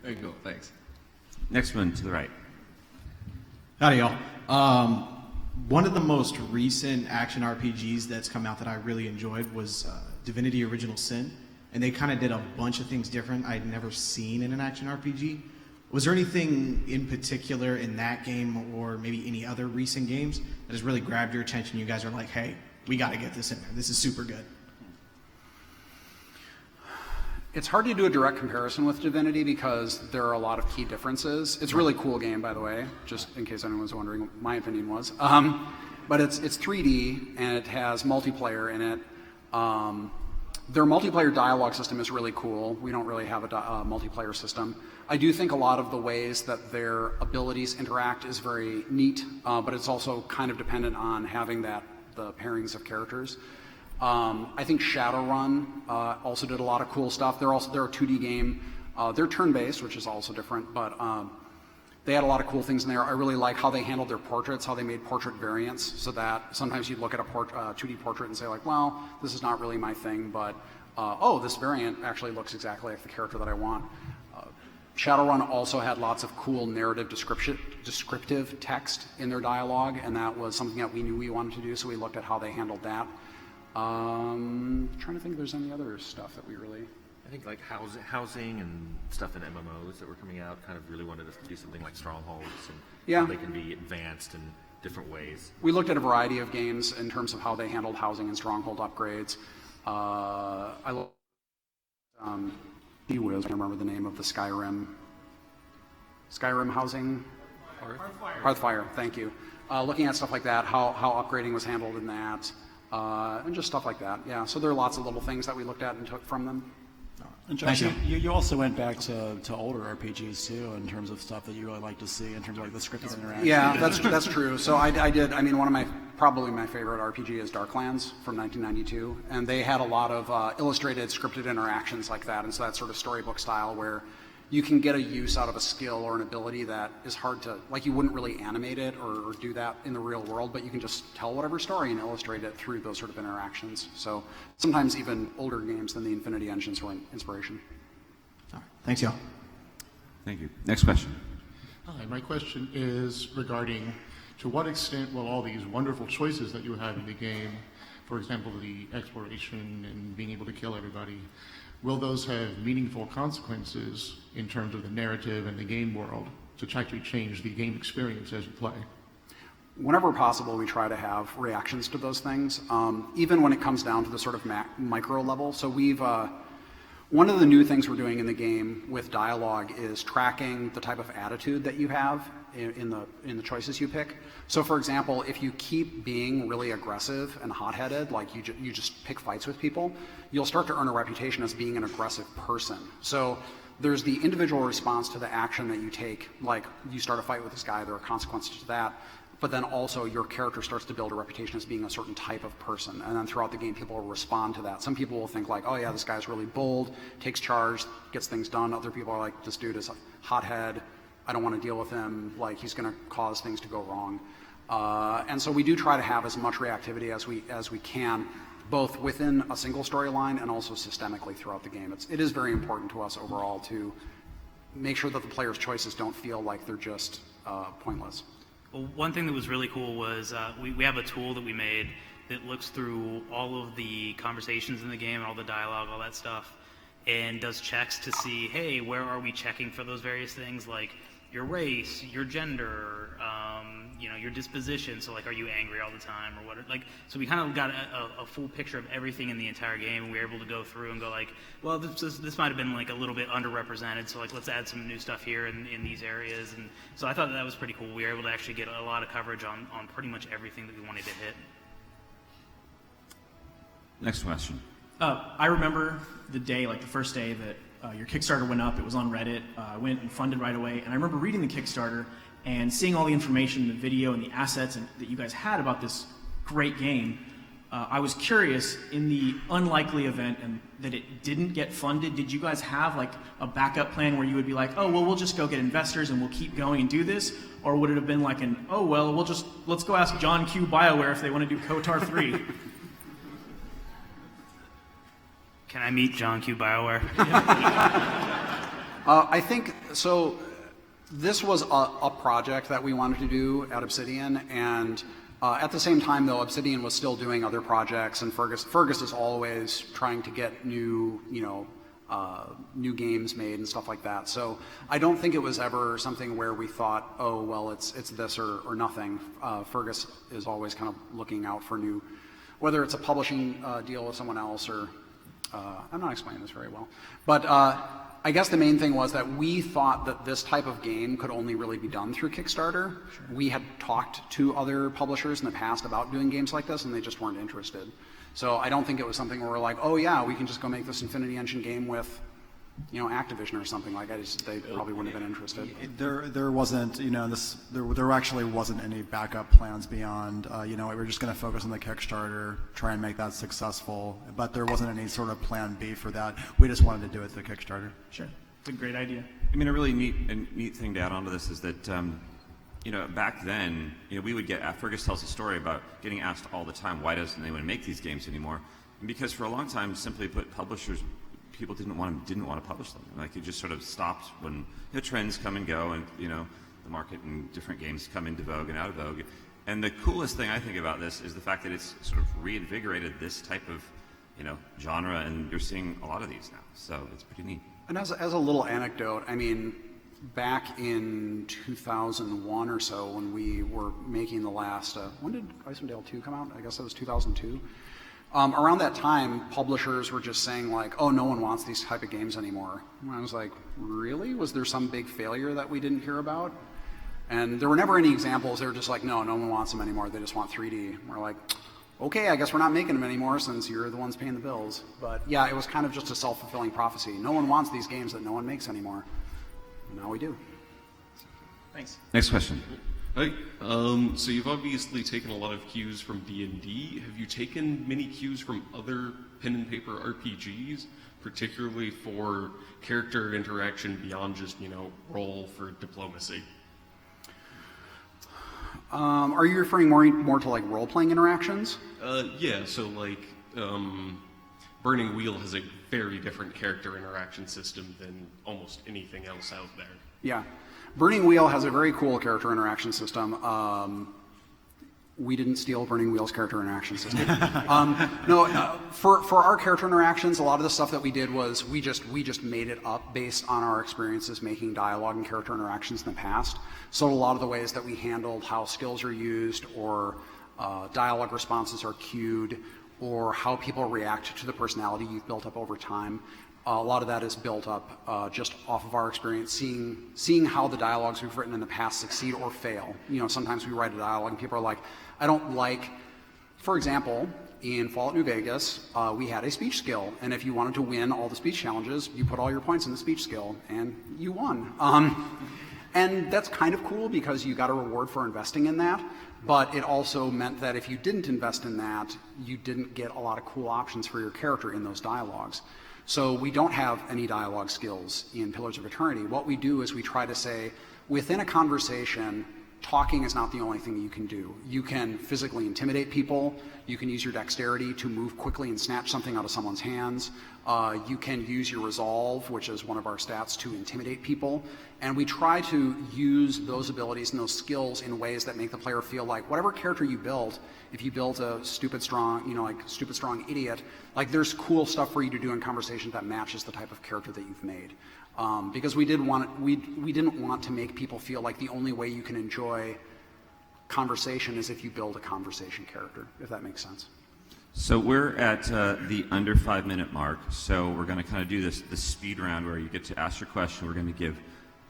Very cool. Thanks. Next one to the right. Howdy, y'all. One of the most recent action RPGs that's come out that I really enjoyed was Divinity Original Sin, and they kind of did a bunch of things different I'd never seen in an action RPG. Was there anything in particular in that game or maybe any other recent games that has really grabbed your attention? You guys are like, hey, we got to get this in there. This is super good. It's hard to do a direct comparison with Divinity because there are a lot of key differences. It's a really cool game, by the way, just in case anyone was wondering what my opinion was. But it's 3D, and it has multiplayer in it. Their multiplayer dialogue system is really cool. We don't really have a multiplayer system. I do think a lot of the ways that their abilities interact is very neat, but it's also kind of dependent on having the pairings of characters. I think Shadowrun also did a lot of cool stuff. They're a 2D game. They're turn-based, which is also different, but they had a lot of cool things in there. I really like how they handled their portraits, how they made portrait variants, so that sometimes you'd look at a 2D portrait and say like, well, this is not really my thing, but this variant actually looks exactly like the character that I want. Shadowrun also had lots of cool narrative descriptive text in their dialogue, and that was something that we knew we wanted to do, so we looked at how they handled that. Trying to think if there's any other stuff that we really... I think like housing and stuff in MMOs that were coming out kind of really wanted us to do something like Strongholds and how they can be advanced in different ways. We looked at a variety of games in terms of how they handled housing and Stronghold upgrades. I looked I can't remember the name of the Skyrim housing? Hearthfire, thank you. Looking at stuff like that, how upgrading was handled in that. And just stuff like that, yeah. So there are lots of little things that we looked at and took from them. And Josh, you also went back to older RPGs too, in terms of stuff that you really like to see, in terms of like the scripted interaction. Yeah, that's true. So I did. I mean, probably my favorite RPG is Darklands from 1992, and they had a lot of illustrated scripted interactions like that, and so that sort of storybook style where you can get a use out of a skill or an ability that is hard to, like you wouldn't really animate it or do that in the real world, but you can just tell whatever story and illustrate it through those sort of interactions. So sometimes even older games than the Infinity engines were inspiration. All right. Thanks, y'all. Thank you. Next question. Hi, my question is regarding to what extent will all these wonderful choices that you have in the game, for example, the exploration and being able to kill everybody, will those have meaningful consequences in terms of the narrative and the game world to actually change the game experience as you play? Whenever possible, we try to have reactions to those things, even when it comes down to the sort of micro level. So one of the new things we're doing in the game with dialogue is tracking the type of attitude that you have in the choices you pick. So for example, if you keep being really aggressive and hot-headed, like you just pick fights with people, you'll start to earn a reputation as being an aggressive person. So there's the individual response to the action that you take, like you start a fight with this guy, there are consequences to that, but then also your character starts to build a reputation as being a certain type of person, and then throughout the game people will respond to that. Some people will think like, oh yeah, this guy's really bold, takes charge, gets things done. Other people are like, this dude is a hothead, I don't want to deal with him, like he's going to cause things to go wrong. And so we do try to have as much reactivity as we can, both within a single storyline and also systemically throughout the game. It is very important to us overall to make sure that the player's choices don't feel like they're just pointless. Well, one thing that was really cool was we have a tool that we made that looks through all of the conversations in the game, all the dialogue, all that stuff, and does checks to see, hey, where are we checking for those various things? Like, your race, your gender, your disposition. So like, are you angry all the time or what? Like, so we kind of got a full picture of everything in the entire game, and we were able to go through and go like, well, this might have been like a little bit underrepresented, so like let's add some new stuff here in these areas. And so I thought that was pretty cool. We were able to actually get a lot of coverage on pretty much everything that we wanted to hit. Next question. I remember the day, like the first day that your Kickstarter went up. It was on Reddit. I went and funded right away. And I remember reading the Kickstarter and seeing all the information, the video, and the assets that you guys had about this great game. I was curious, in the unlikely event and that it didn't get funded, did you guys have like a backup plan where you would be like, oh, well, we'll just go get investors and we'll keep going and do this? Or would it have been like oh, well, let's go ask John Q. BioWare if they want to do KOTOR 3? Can I meet John Q. BioWare? I think so. This was a project that we wanted to do at Obsidian, and at the same time, though, Obsidian was still doing other projects, and Fergus is always trying to get new games made and stuff like that. So I don't think it was ever something where we thought, oh, well, it's this or nothing. Fergus is always kind of looking out for new, whether it's a publishing deal with someone else or I'm not explaining this very well, but I guess the main thing was that we thought that this type of game could only really be done through Kickstarter. Sure. We had talked to other publishers in the past about doing games like this, and they just weren't interested. So I don't think it was something where we're like, oh yeah, we can just go make this Infinity Engine game with, Activision or something like that. They probably wouldn't have been interested. There wasn't, there actually wasn't any backup plans beyond, we were just going to focus on the Kickstarter, try and make that successful, but there wasn't any sort of plan B for that. We just wanted to do it through Kickstarter. Sure, it's a great idea. I mean, a really neat thing to add on to this is that, back then, we would get, Fergus tells a story about getting asked all the time, why doesn't anyone make these games anymore? And because for a long time, simply put, people didn't want to publish them. Like, it just sort of stopped when trends come and go, and the market and different games come into vogue and out of vogue. And the coolest thing I think about this is the fact that it's sort of reinvigorated this type of genre, and you're seeing a lot of these now. So it's pretty neat. And as a little anecdote, I mean, back in 2001 or so, when we were making the last, when did Icewind Dale 2 come out? I guess it was 2002. Around that time, publishers were just saying like, oh, no one wants these type of games anymore. And I was like, really? Was there some big failure that we didn't hear about? And there were never any examples. They were just like, no one wants them anymore. They just want 3D. And we're like, okay, I guess we're not making them anymore since you're the ones paying the bills. But yeah, it was kind of just a self-fulfilling prophecy. No one wants these games that no one makes anymore. And now we do. Thanks. Next question. Hi. So you've obviously taken a lot of cues from D&D. Have you taken many cues from other pen and paper RPGs, particularly for character interaction beyond just, roll for diplomacy? Are you referring more to like role-playing interactions? Yeah, so like Burning Wheel has a very different character interaction system than almost anything else out there. Yeah. Burning Wheel has a very cool character interaction system. We didn't steal Burning Wheel's character interaction system. For our character interactions, a lot of the stuff that we did was we just made it up based on our experiences making dialogue and character interactions in the past. So a lot of the ways that we handled how skills are used, or dialogue responses are cued, or how people react to the personality you've built up over time. A lot of that is built up just off of our experience, seeing how the dialogues we've written in the past succeed or fail. Sometimes we write a dialogue and people are like, I don't like, for example, in Fallout New Vegas, we had a speech skill, and if you wanted to win all the speech challenges, you put all your points in the speech skill, and you won. And that's kind of cool because you got a reward for investing in that, but it also meant that if you didn't invest in that, you didn't get a lot of cool options for your character in those dialogues. So we don't have any dialogue skills in Pillars of Eternity. What we do is we try to say, within a conversation, talking is not the only thing that you can do. You can physically intimidate people. You can use your dexterity to move quickly and snatch something out of someone's hands. You can use your resolve, which is one of our stats, to intimidate people. And we try to use those abilities and those skills in ways that make the player feel like whatever character you build, if you build a stupid strong, stupid strong idiot, like there's cool stuff for you to do in conversation that matches the type of character that you've made. Because we didn't want to make people feel like the only way you can enjoy conversation is if you build a conversation character, if that makes sense. So we're at the under 5 minute mark, so we're going to kind of do this speed round where you get to ask your question. We're going to give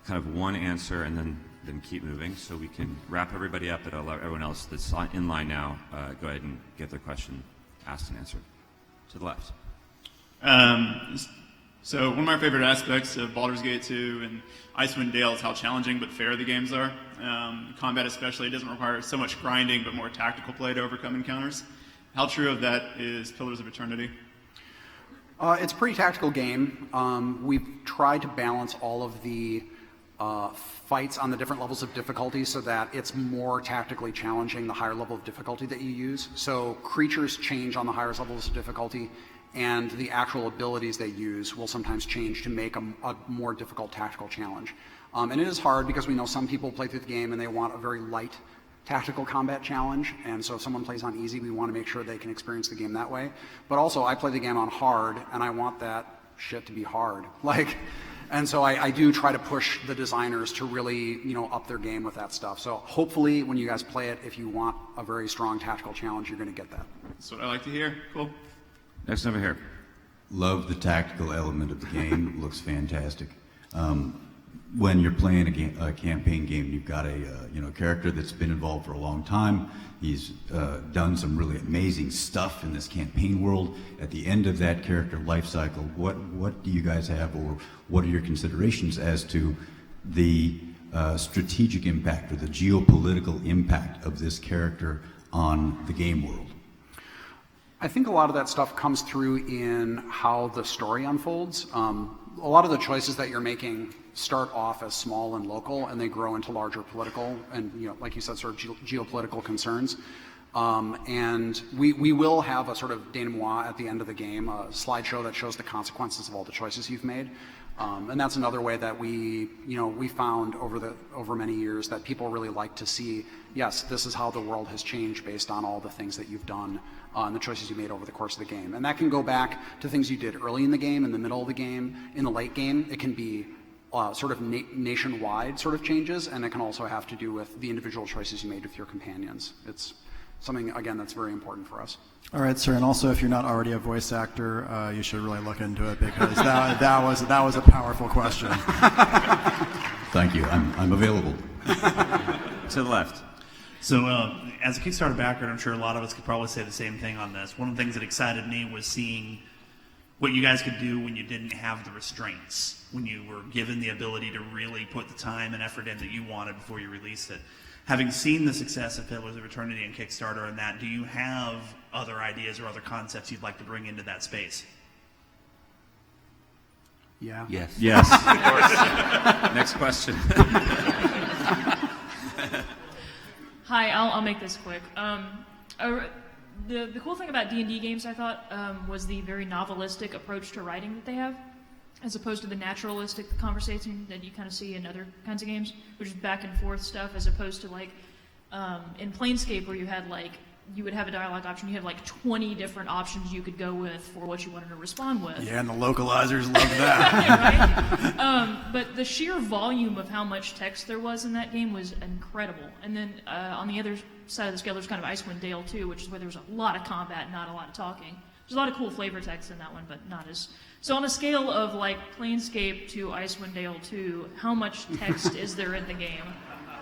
kind of one answer and then keep moving so we can wrap everybody up and allow everyone else that's in line now go ahead and get their question asked and answered. To the left. So one of my favorite aspects of Baldur's Gate 2 and Icewind Dale is how challenging but fair the games are. Combat especially doesn't require so much grinding but more tactical play to overcome encounters. How true of that is Pillars of Eternity? It's a pretty tactical game. We've tried to balance all of the fights on the different levels of difficulty so that it's more tactically challenging the higher level of difficulty that you use. So creatures change on the higher levels of difficulty, and the actual abilities they use will sometimes change to make a more difficult tactical challenge. And it is hard because we know some people play through the game and they want a very light tactical combat challenge, and so if someone plays on easy, we want to make sure they can experience the game that way. But also, I play the game on hard, and I want that shit to be hard. And so I do try to push the designers to really, up their game with that stuff. So hopefully, when you guys play it, if you want a very strong tactical challenge, you're going to get that. That's what I like to hear. Cool. Next over here. Love the tactical element of the game. Looks fantastic. When you're playing a campaign game, you've got a character that's been involved for a long time. He's done some really amazing stuff in this campaign world. At the end of that character life cycle, what do you guys have, or what are your considerations as to the strategic impact or the geopolitical impact of this character on the game world? I think a lot of that stuff comes through in how the story unfolds. A lot of the choices that you're making start off as small and local, and they grow into larger political and, like you said, sort of geopolitical concerns. And we will have a sort of denouement at the end of the game, a slideshow that shows the consequences of all the choices you've made. And that's another way that we found over many years that people really like to see, yes, this is how the world has changed based on all the things that you've done and the choices you made over the course of the game. And that can go back to things you did early in the game, in the middle of the game, in the late game. It can be sort of nationwide sort of changes, and it can also have to do with the individual choices you made with your companions. It's something, again, that's very important for us. All right, sir, and also if you're not already a voice actor, you should really look into it, because that was a powerful question. Thank you. I'm available. To the left. So as a Kickstarter backer, I'm sure a lot of us could probably say the same thing on this. One of the things that excited me was seeing what you guys could do when you didn't have the restraints, when you were given the ability to really put the time and effort in that you wanted before you released it. Having seen the success of Pillars of Eternity and Kickstarter and that, do you have other ideas or other concepts you'd like to bring into that space? Yeah. Yes. Yes. Of course. Next question. Hi, I'll make this quick. The cool thing about D&D games, I thought, was the very novelistic approach to writing that they have, as opposed to the naturalistic conversation that you kind of see in other kinds of games, which is back and forth stuff, as opposed to in Planescape, where you would have a dialogue option, you have 20 different options you could go with for what you wanted to respond with. Yeah, and the localizers love that. Right? But the sheer volume of how much text there was in that game was incredible. And then on the other side of the scale, there's kind of Icewind Dale too, which is where there was a lot of combat, not a lot of talking. There's a lot of cool flavor text in that one, but not as... So on a scale of Planescape to Icewind Dale 2, how much text is there in the game?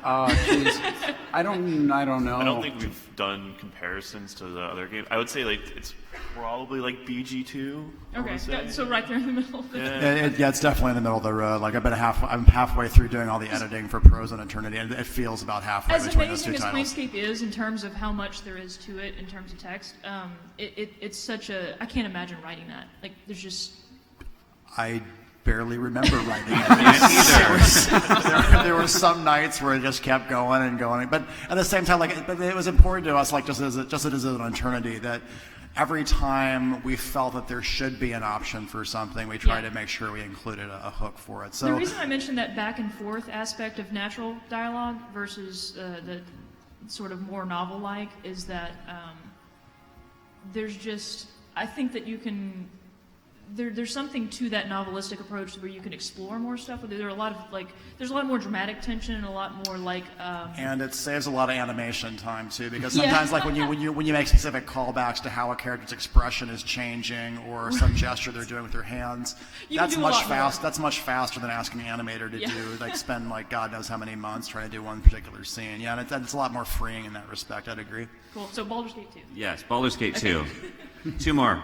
I don't know. I don't think we've done comparisons to the other games. I would say it's probably BG2. Okay, so right there in the middle of it. Yeah, it's definitely in the middle of the road. I'm halfway through doing all the editing for Pros on Eternity, and it feels about halfway between those two titles. As amazing as Planescape is in terms of how much there is to it in terms of text, it's such a... I can't imagine writing that. There's just... I barely remember writing it. There were some nights where it just kept going and going, but at the same time, but it was important to us, just as it is an Eternity, that every time we felt that there should be an option for something, we try to make sure we included a hook for it. So the reason I mentioned that back and forth aspect of natural dialogue versus the sort of more novel-like is that there's just, I think that you can, there's something to that novelistic approach where you can explore more stuff. There are a lot of there's a lot more dramatic tension and a lot more and it saves a lot of animation time too, because sometimes like when you make specific callbacks to how a character's expression is changing or some gesture they're doing with their hands, that's much faster than asking an animator to do spend God knows how many months trying to do one particular scene. Yeah, and it's a lot more freeing in that respect. I'd agree. Cool. So Baldur's Gate 2. Yes, Baldur's Gate 2. Two more.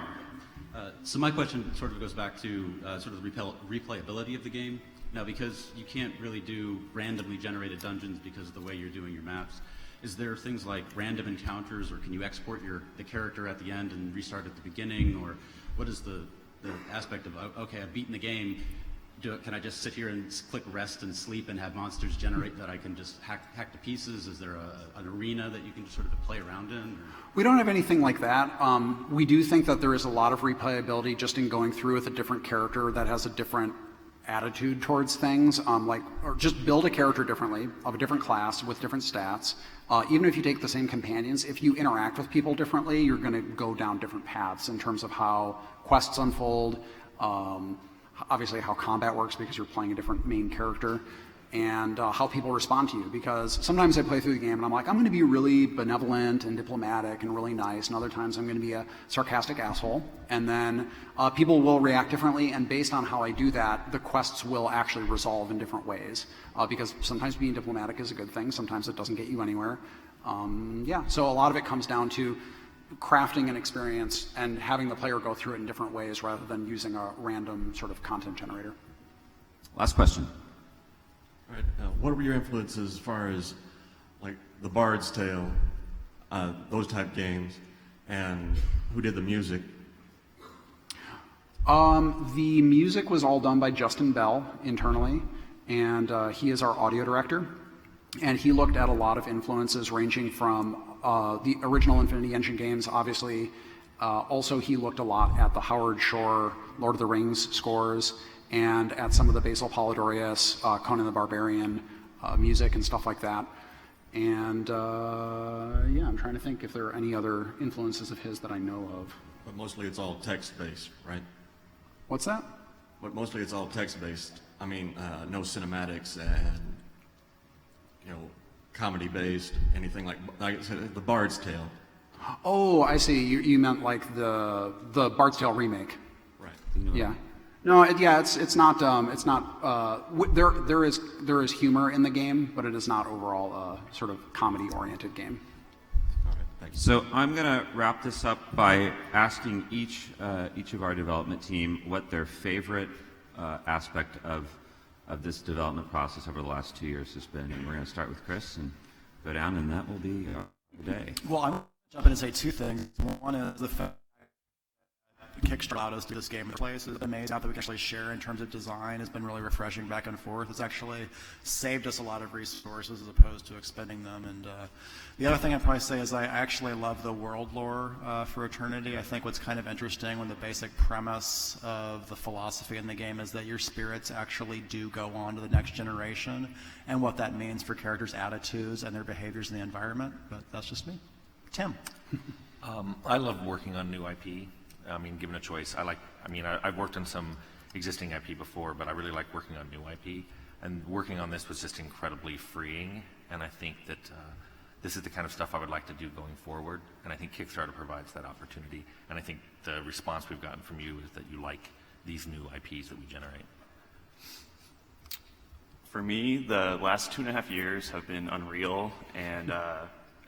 So my question sort of goes back to sort of the replayability of the game. Now, because you can't really do randomly generated dungeons because of the way you're doing your maps, is there things like random encounters, or can you export the character at the end and restart at the beginning, or what is the aspect of, okay, I've beaten the game, can I just sit here and click rest and sleep and have monsters generate that I can just hack to pieces? Is there an arena that you can just sort of play around in? Or? We don't have anything like that. We do think that there is a lot of replayability just in going through with a different character that has a different attitude towards things, or just build a character differently, of a different class with different stats. Even if you take the same companions, if you interact with people differently, you're going to go down different paths in terms of how quests unfold, obviously how combat works because you're playing a different main character, and how people respond to you. Because sometimes I play through the game and I'm like, I'm going to be really benevolent and diplomatic and really nice, and other times I'm going to be a sarcastic asshole. And then people will react differently, and based on how I do that, the quests will actually resolve in different ways. Because sometimes being diplomatic is a good thing, sometimes it doesn't get you anywhere. So a lot of it comes down to crafting an experience and having the player go through it in different ways rather than using a random sort of content generator. Last question. All right. What were your influences as far as The Bard's Tale, those type games, and who did the music? The music was all done by Justin Bell internally, and he is our audio director. And he looked at a lot of influences ranging from the original Infinity Engine games, obviously. Also, he looked a lot at the Howard Shore Lord of the Rings scores, and at some of the Basil Polidorius, Conan the Barbarian music and stuff like that. And I'm trying to think if there are any other influences of his that I know of. But mostly it's all text-based, right? What's that? But mostly it's all text-based. I mean, no cinematics and, comedy-based, anything like I said, The Bard's Tale. Oh, I see. You meant like the Bard's Tale remake. Right. Yeah. No, it's not. There is humor in the game, but it is not overall a sort of comedy-oriented game. All right, thank you. So I'm going to wrap this up by asking each of our development team what their favorite aspect of this development process over the last 2 years has been, and we're going to start with Chris and go down, and that will be our day. Well, I'm going to jump in and say two things. One is the fact Kickstarter allowed us to do this game in the place. It's amazing how that we can actually share in terms of design. It's been really refreshing back and forth. It's actually saved us a lot of resources as opposed to expending them. And the other thing I'd probably say is I actually love the world lore for Eternity. I think what's kind of interesting when the basic premise of the philosophy in the game is that your spirits actually do go on to the next generation, and what that means for characters' attitudes and their behaviors in the environment. But that's just me. Tim. I love working on new IP. I mean, given a choice, I've worked on some existing IP before, but I really like working on new IP. And working on this was just incredibly freeing. And I think that this is the kind of stuff I would like to do going forward. And I think Kickstarter provides that opportunity. And I think the response we've gotten from you is that you like these new IPs that we generate. For me, the last 2.5 years have been unreal, and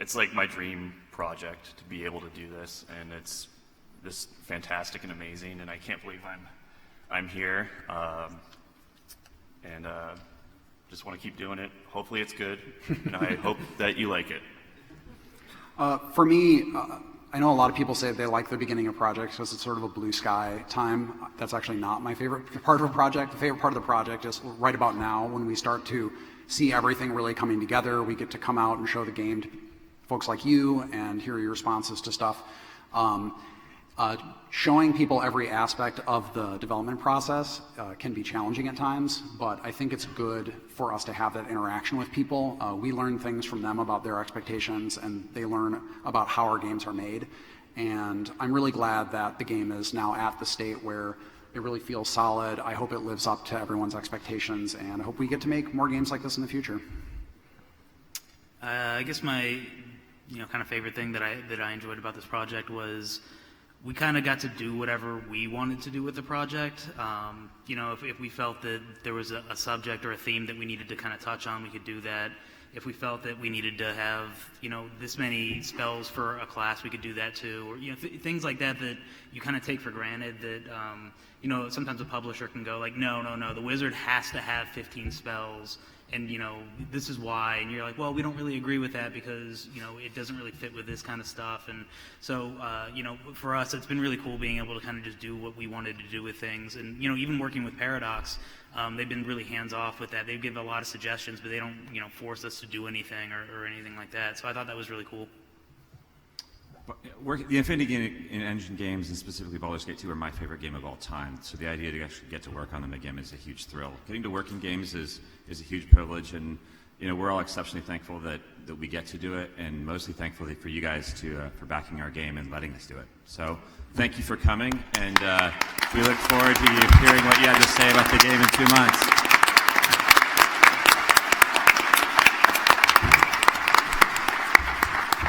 it's like my dream project to be able to do this, and it's this fantastic and amazing, and I can't believe I'm here, and just want to keep doing it. Hopefully it's good, and I hope that you like it. For me, I know a lot of people say they like the beginning of projects because it's sort of a blue sky time. That's actually not my favorite part of a project. The favorite part of the project is right about now when we start to see everything really coming together. We get to come out and show the game to folks like you and hear your responses to stuff. Showing people every aspect of the development process can be challenging at times, but I think it's good for us to have that interaction with people. We learn things from them about their expectations, and they learn about how our games are made. And I'm really glad that the game is now at the state where it really feels solid. I hope it lives up to everyone's expectations, and I hope we get to make more games like this in the future. I guess my kind of favorite thing that I enjoyed about this project was we kind of got to do whatever we wanted to do with the project. If we felt that there was a subject or a theme that we needed to kind of touch on, we could do that. If we felt that we needed to have, this many spells for a class, we could do that too. Or, things like that you kind of take for granted that, sometimes a publisher can go like, no, the wizard has to have 15 spells. And, this is why. And you're like, well, we don't really agree with that because, it doesn't really fit with this kind of stuff. And so, for us, it's been really cool being able to kind of just do what we wanted to do with things. And, even working with Paradox, they've been really hands-off with that. They give a lot of suggestions, but they don't, force us to do anything or anything like that. So I thought that was really cool. The Infinity Engine games, and specifically Baldur's Gate 2, are my favorite game of all time. So the idea to actually get to work on them again is a huge thrill. Getting to work in games is a huge privilege, and we're all exceptionally thankful that we get to do it, and mostly thankful for you guys for backing our game and letting us do it. So thank you for coming, and we look forward to you hearing what you had to say about the game in 2 months.